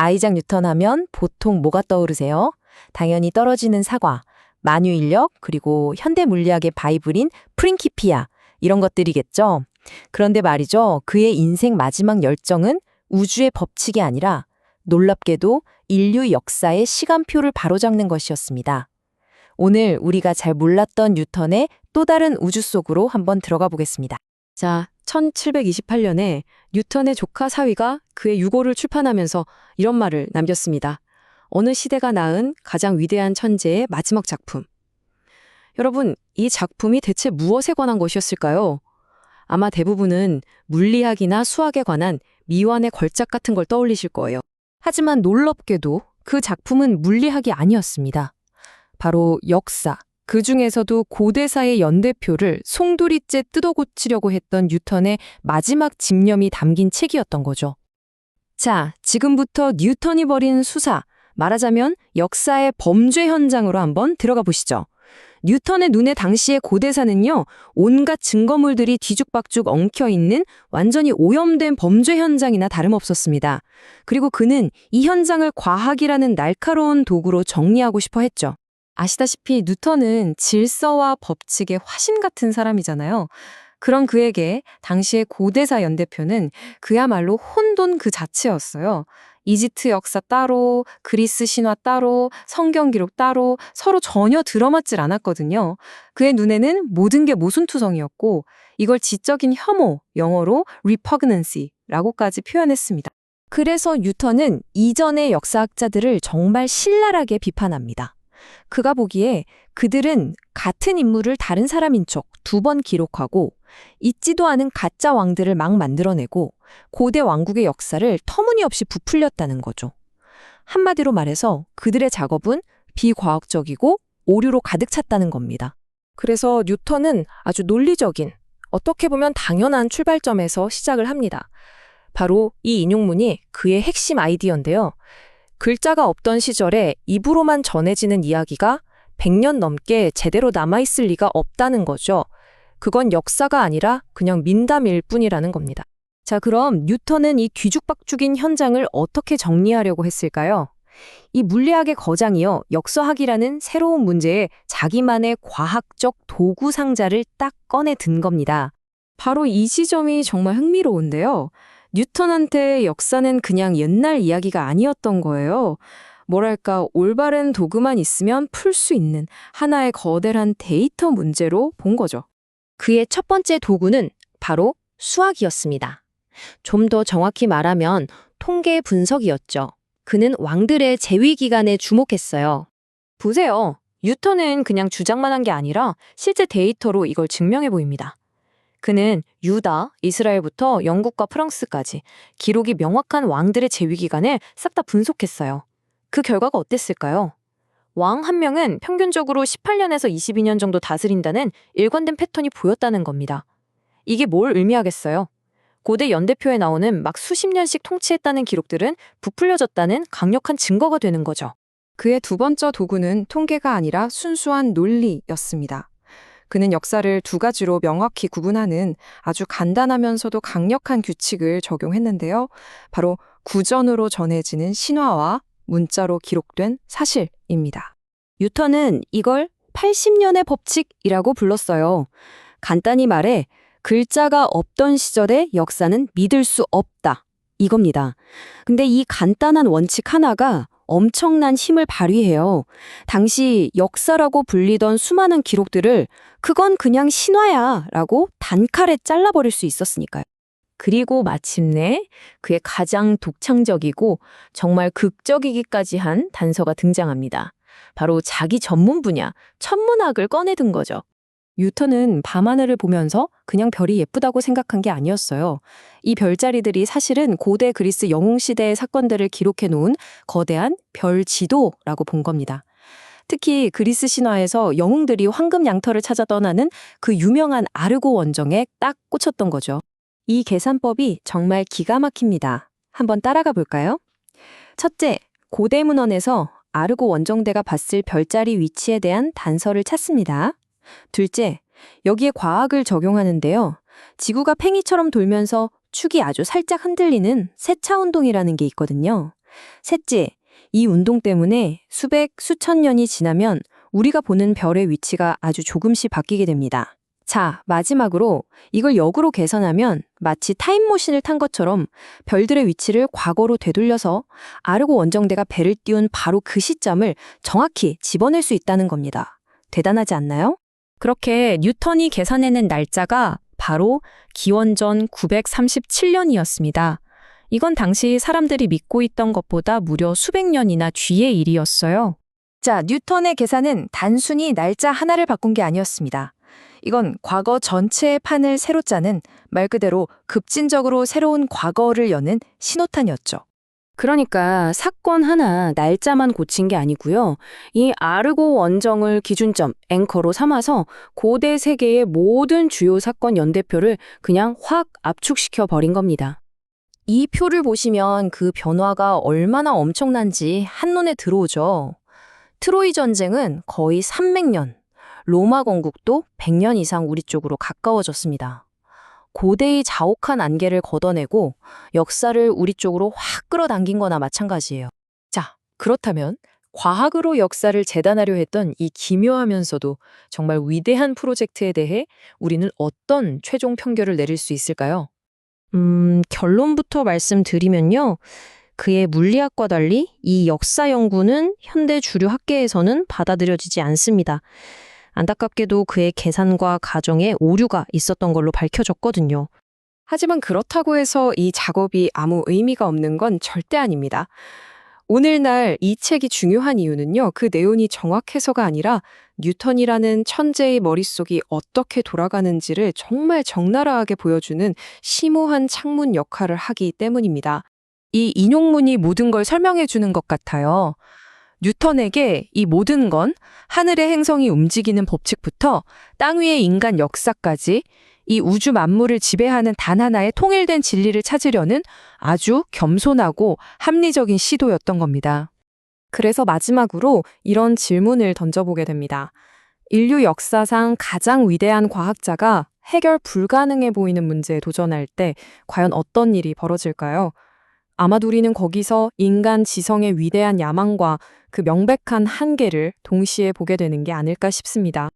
아이작 뉴턴 하면 보통 뭐가 떠오르세요? 당연히 떨어지는 사과, 만유인력, 그리고 현대 물리학의 바이블인 프린키피아, 이런 것들이겠죠. 그런데 말이죠. 그의 인생 마지막 열정은 우주의 법칙이 아니라 놀랍게도 인류 역사의 시간표를 바로잡는 것이었습니다. 오늘 우리가 잘 몰랐던 뉴턴의 또 다른 우주 속으로 한번 들어가 보겠습니다. 자, 1728년에 뉴턴의 조카 사위가 그의 유고를 출판하면서 이런 말을 남겼습니다. 어느 시대가 낳은 가장 위대한 천재의 마지막 작품. 여러분, 이 작품이 대체 무엇에 관한 것이었을까요? 아마 대부분은 물리학이나 수학에 관한 미완의 걸작 같은 걸 떠올리실 거예요. 하지만 놀랍게도 그 작품은 물리학이 아니었습니다. 바로 역사, 그 중에서도 고대사의 연대표를 송두리째 뜯어고치려고 했던 뉴턴의 마지막 집념이 담긴 책이었던 거죠. 자, 지금부터 뉴턴이 벌인 수사, 말하자면 역사의 범죄 현장으로 한번 들어가 보시죠. 뉴턴의 눈에 당시의 고대사는요, 온갖 증거물들이 뒤죽박죽 엉켜있는 완전히 오염된 범죄 현장이나 다름없었습니다. 그리고 그는 이 현장을 과학이라는 날카로운 도구로 정리하고 싶어 했죠. 아시다시피 뉴턴은 질서와 법칙의 화신 같은 사람이잖아요. 그런 그에게 당시의 고대사 연대표는 그야말로 혼돈 그 자체였어요. 이집트 역사 따로, 그리스 신화 따로, 성경 기록 따로 서로 전혀 들어맞질 않았거든요. 그의 눈에는 모든 게 모순투성이었고 이걸 지적인 혐오, 영어로 repugnancy라고까지 표현했습니다. 그래서 뉴턴은 이전의 역사학자들을 정말 신랄하게 비판합니다. 그가 보기에 그들은 같은 인물을 다른 사람인 척 2번 기록하고 있지도 않은 가짜 왕들을 막 만들어내고 고대 왕국의 역사를 터무니없이 부풀렸다는 거죠. 한마디로 말해서 그들의 작업은 비과학적이고 오류로 가득 찼다는 겁니다. 그래서 뉴턴은 아주 논리적인, 어떻게 보면 당연한 출발점에서 시작을 합니다. 바로 이 인용문이 그의 핵심 아이디어인데요. 글자가 없던 시절에 입으로만 전해지는 이야기가 100년 넘게 제대로 남아있을 리가 없다는 거죠. 그건 역사가 아니라 그냥 민담일 뿐이라는 겁니다. 자, 그럼 뉴턴은 이 뒤죽박죽인 현장을 어떻게 정리하려고 했을까요? 이 물리학의 거장이요, 역서학이라는 새로운 문제에 자기만의 과학적 도구 상자를 딱 꺼내 든 겁니다. 바로 이 지점이 정말 흥미로운데요. 뉴턴한테 역사는 그냥 옛날 이야기가 아니었던 거예요. 뭐랄까, 올바른 도구만 있으면 풀 수 있는 하나의 거대한 데이터 문제로 본 거죠. 그의 첫 번째 도구는 바로 수학이었습니다. 좀 더 정확히 말하면 통계 분석이었죠. 그는 왕들의 재위 기간에 주목했어요. 보세요. 뉴턴은 그냥 주장만 한 게 아니라 실제 데이터로 이걸 증명해 보입니다. 그는 유다, 이스라엘부터 영국과 프랑스까지 기록이 명확한 왕들의 재위 기간을 싹 다 분석했어요. 그 결과가 어땠을까요? 왕 한 명은 평균적으로 18년에서 22년 정도 다스린다는 일관된 패턴이 보였다는 겁니다. 이게 뭘 의미하겠어요? 고대 연대표에 나오는 막 수십 년씩 통치했다는 기록들은 부풀려졌다는 강력한 증거가 되는 거죠. 그의 두 번째 도구는 통계가 아니라 순수한 논리였습니다. 그는 역사를 2가지로 명확히 구분하는 아주 간단하면서도 강력한 규칙을 적용했는데요. 바로 구전으로 전해지는 신화와 문자로 기록된 사실입니다. 뉴턴은 이걸 80년의 법칙이라고 불렀어요. 간단히 말해 글자가 없던 시절의 역사는 믿을 수 없다. 이겁니다. 근데 이 간단한 원칙 하나가 엄청난 힘을 발휘해요. 당시 역사라고 불리던 수많은 기록들을 그건 그냥 신화야 라고 단칼에 잘라버릴 수 있었으니까요. 그리고 마침내 그의 가장 독창적이고 정말 극적이기까지 한 단서가 등장합니다. 바로 자기 전문 분야, 천문학을 꺼내든 거죠. 뉴턴은 밤하늘을 보면서 그냥 별이 예쁘다고 생각한 게 아니었어요. 이 별자리들이 사실은 고대 그리스 영웅시대의 사건들을 기록해 놓은 거대한 별 지도라고 본 겁니다. 특히 그리스 신화에서 영웅들이 황금 양털을 찾아 떠나는 그 유명한 아르고 원정에 딱 꽂혔던 거죠. 이 계산법이 정말 기가 막힙니다. 한번 따라가 볼까요? 첫째, 고대 문헌에서 아르고 원정대가 봤을 별자리 위치에 대한 단서를 찾습니다. 둘째, 여기에 과학을 적용하는데요. 지구가 팽이처럼 돌면서 축이 아주 살짝 흔들리는 세차 운동이라는 게 있거든요. 셋째, 이 운동 때문에 수백, 수천 년이 지나면 우리가 보는 별의 위치가 아주 조금씩 바뀌게 됩니다. 자, 마지막으로 이걸 역으로 계산하면 마치 타임머신을 탄 것처럼 별들의 위치를 과거로 되돌려서 아르고 원정대가 배를 띄운 바로 그 시점을 정확히 집어낼 수 있다는 겁니다. 대단하지 않나요? 그렇게 뉴턴이 계산해낸 날짜가 바로 기원전 937년이었습니다. 이건 당시 사람들이 믿고 있던 것보다 무려 수백 년이나 뒤의 일이었어요. 자, 뉴턴의 계산은 단순히 날짜 하나를 바꾼 게 아니었습니다. 이건 과거 전체의 판을 새로 짜는 말 그대로 급진적으로 새로운 과거를 여는 신호탄이었죠. 그러니까 사건 하나 날짜만 고친 게 아니고요. 이 아르고 원정을 기준점, 앵커로 삼아서 고대 세계의 모든 주요 사건 연대표를 그냥 확 압축시켜 버린 겁니다. 이 표를 보시면 그 변화가 얼마나 엄청난지 한눈에 들어오죠. 트로이 전쟁은 거의 300년, 로마 건국도 100년 이상 우리 쪽으로 가까워졌습니다. 고대의 자옥한 안개를 걷어내고 역사를 우리 쪽으로 확 끌어당긴 거나 마찬가지예요. 자, 그렇다면 과학으로 역사를 재단하려 했던 이 기묘하면서도 정말 위대한 프로젝트에 대해 우리는 어떤 최종 평결을 내릴 수 있을까요? 결론부터 말씀드리면요. 그의 물리학과 달리 이 역사 연구는 현대 주류 학계에서는 받아들여지지 않습니다. 안타깝게도 그의 계산과 가정에 오류가 있었던 걸로 밝혀졌거든요. 하지만 그렇다고 해서 이 작업이 아무 의미가 없는 건 절대 아닙니다. 오늘날 이 책이 중요한 이유는요, 그 내용이 정확해서가 아니라 뉴턴이라는 천재의 머릿속이 어떻게 돌아가는지를 정말 적나라하게 보여주는 심오한 창문 역할을 하기 때문입니다. 이 인용문이 모든 걸 설명해 주는 것 같아요. 뉴턴에게 이 모든 건 하늘의 행성이 움직이는 법칙부터 땅 위의 인간 역사까지 이 우주 만물을 지배하는 단 하나의 통일된 진리를 찾으려는 아주 겸손하고 합리적인 시도였던 겁니다. 그래서 마지막으로 이런 질문을 던져보게 됩니다. 인류 역사상 가장 위대한 과학자가 해결 불가능해 보이는 문제에 도전할 때 과연 어떤 일이 벌어질까요? 아마도 우리는 거기서 인간 지성의 위대한 야망과 그 명백한 한계를 동시에 보게 되는 게 아닐까 싶습니다.